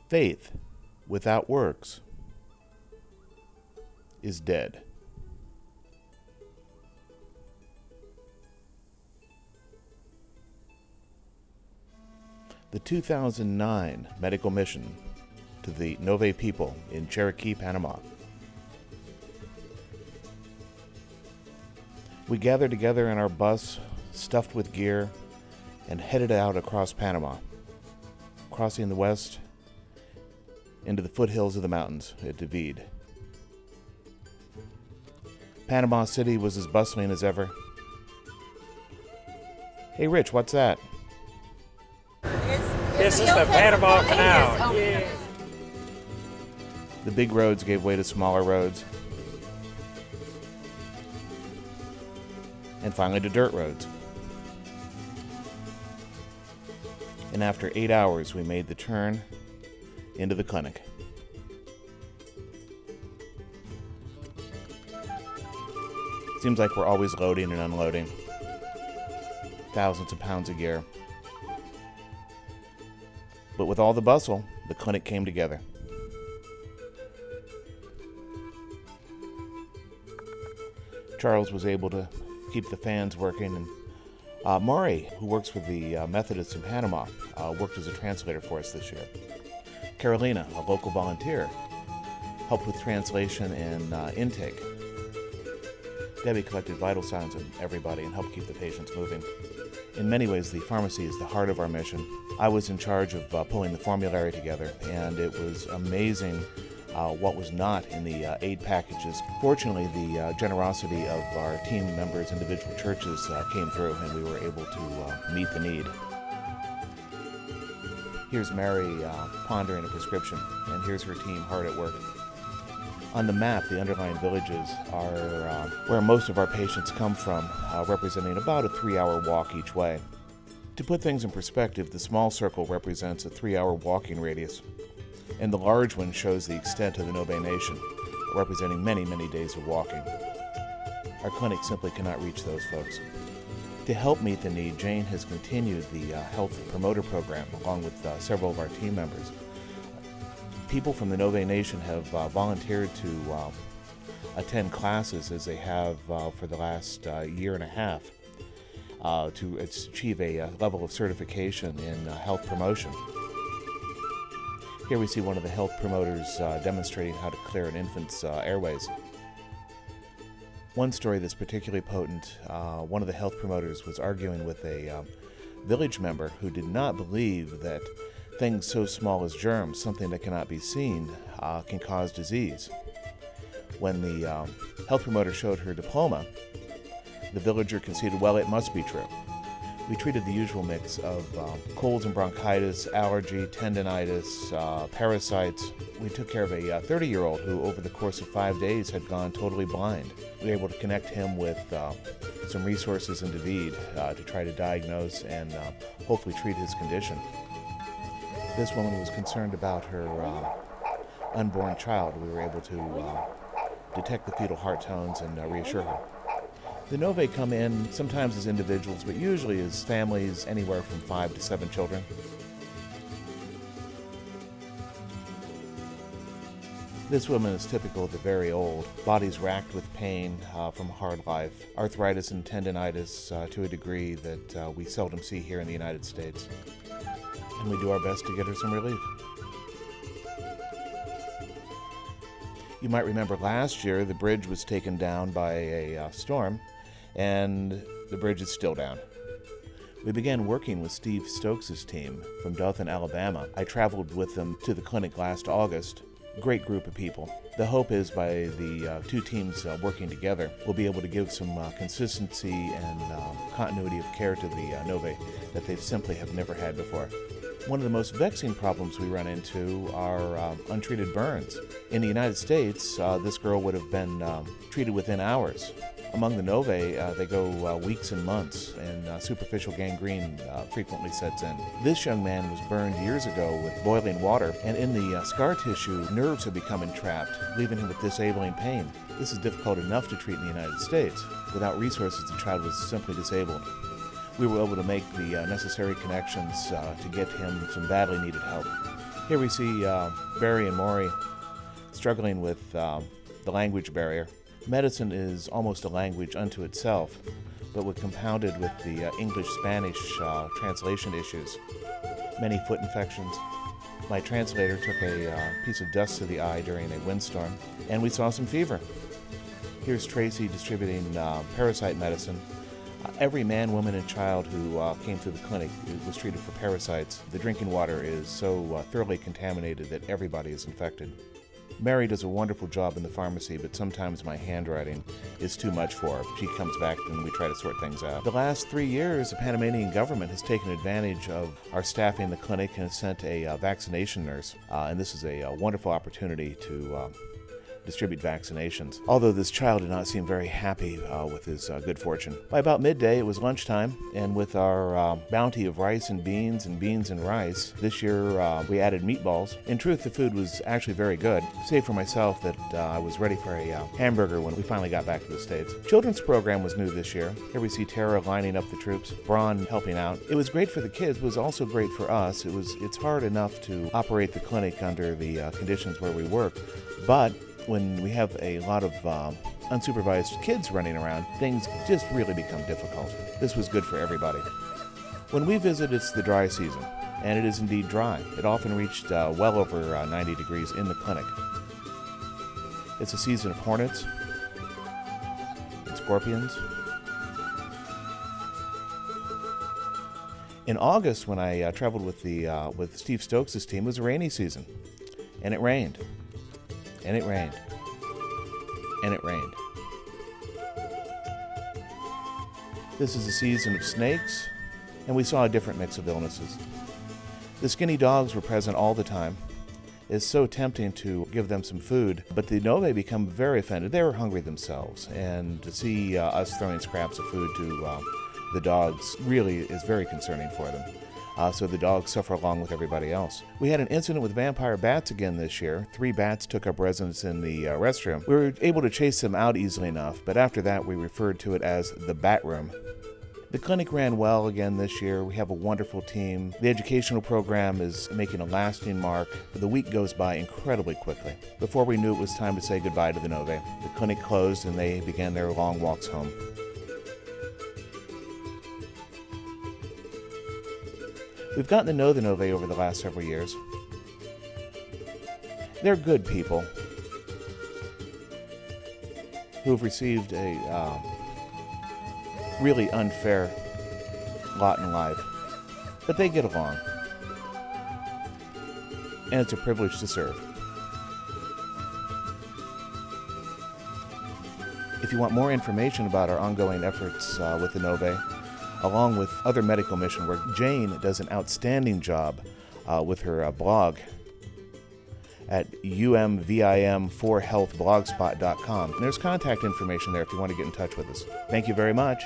Faith without works is dead. The 2009 medical mission to the Ngobe people in Cherokee, Panama. We gathered together in our bus, stuffed with gear, and headed out across Panama, crossing the west into the foothills of the mountains at David. Panama City was as bustling as ever. Hey Rich, what's that? This is the Panama Canal. Yeah. The big roads gave way to smaller roads. And finally to dirt roads. And after 8 hours, we made the turn into the clinic. Seems like we're always loading and unloading. Thousands of pounds of gear. But with all the bustle, the clinic came together. Charles was able to keep the fans working, and Maury, who works for the Methodist in Panama, worked as a translator for us this year. Carolina, a local volunteer, helped with translation and intake. Debbie collected vital signs on everybody and helped keep the patients moving. In many ways, the pharmacy is the heart of our mission. I was in charge of pulling the formulary together, and it was amazing what was not in the aid packages. Fortunately, the generosity of our team members, individual churches, came through, and we were able to meet the need. Here's Mary pondering a prescription, and here's her team hard at work. On the map, the underlying villages are where most of our patients come from, representing about a 3-hour walk each way. To put things in perspective, the small circle represents a 3-hour walking radius, and the large one shows the extent of the Ngobe Nation, representing many, many days of walking. Our clinic simply cannot reach those folks. To help meet the need, Jane has continued the health promoter program along with several of our team members. People from the Ngobe Nation have volunteered to attend classes, as they have for the last year and a half, to achieve a level of certification in health promotion. Here we see one of the health promoters demonstrating how to clear an infant's airways. One story that's particularly potent, one of the health promoters was arguing with a village member who did not believe that things so small as germs, something that cannot be seen, can cause disease. When the health promoter showed her diploma, the villager conceded, well, it must be true. We treated the usual mix of colds and bronchitis, allergy, tendinitis, parasites. We took care of a 30-year-old who, over the course of 5 days, had gone totally blind. We were able to connect him with some resources in David to try to diagnose and hopefully treat his condition. This woman was concerned about her unborn child. We were able to detect the fetal heart tones and reassure her. The Ngobe come in sometimes as individuals, but usually as families, anywhere from 5 to 7 children. This woman is typical of the very old, bodies racked with pain from hard life, arthritis and tendinitis to a degree that we seldom see here in the United States. And we do our best to get her some relief. You might remember last year the bridge was taken down by a storm, and the bridge is still down. We began working with Steve Stokes' team from Dothan, Alabama. I traveled with them to the clinic last August. Great group of people. The hope is by the two teams working together, we'll be able to give some consistency and continuity of care to the Ngobe that they simply have never had before. One of the most vexing problems we run into are untreated burns. In the United States, this girl would have been treated within hours. Among the Ngobe, they go weeks and months, and superficial gangrene frequently sets in. This young man was burned years ago with boiling water, and in the scar tissue, nerves have become entrapped, leaving him with disabling pain. This is difficult enough to treat in the United States. Without resources, the child was simply disabled. We were able to make the necessary connections to get him some badly needed help. Here we see Barry and Maury struggling with the language barrier. Medicine is almost a language unto itself, but when compounded with the English-Spanish translation issues, many foot infections. My translator took a piece of dust to the eye during a windstorm, and we saw some fever. Here's Tracy distributing parasite medicine. Every man, woman, and child who came to the clinic was treated for parasites. The drinking water is so thoroughly contaminated that everybody is infected. Mary does a wonderful job in the pharmacy, but sometimes my handwriting is too much for her. She comes back and we try to sort things out. The last 3 years, the Panamanian government has taken advantage of our staffing the clinic and has sent a vaccination nurse. And this is a wonderful opportunity to distribute vaccinations. Although this child did not seem very happy with his good fortune. By about midday, it was lunchtime, and with our bounty of rice and beans and rice, this year we added meatballs. In truth, the food was actually very good, save for myself that I was ready for a hamburger when we finally got back to the States. Children's program was new this year. Here we see Tara lining up the troops, Braun helping out. It was great for the kids, but it was also great for us. It's hard enough to operate the clinic under the conditions where we work, but when we have a lot of unsupervised kids running around, things just really become difficult. This was good for everybody. When we visit, it's the dry season, and it is indeed dry. It often reached well over 90 degrees in the clinic. It's a season of hornets and scorpions. In August, when I traveled with Steve Stokes' team, it was a rainy season, and it rained. And it rained. And it rained. This is a season of snakes, and we saw a different mix of illnesses. The skinny dogs were present all the time. It's so tempting to give them some food, but the Ngobe become very offended. They were hungry themselves, and to see us throwing scraps of food to the dogs really is very concerning for them. So the dogs suffer along with everybody else. We had an incident with vampire bats again this year. 3 bats took up residence in the restroom. We were able to chase them out easily enough, but after that we referred to it as the bat room. The clinic ran well again this year. We have a wonderful team. The educational program is making a lasting mark. The week goes by incredibly quickly. Before we knew it was time to say goodbye to the Ngobe. The clinic closed and they began their long walks home. We've gotten to know the Ngobe over the last several years. They're good people who have received a really unfair lot in life, but they get along, and it's a privilege to serve. If you want more information about our ongoing efforts with the Ngobe, along with other medical mission work, Jane does an outstanding job with her blog at umvim4healthblogspot.com. And there's contact information there if you want to get in touch with us. Thank you very much.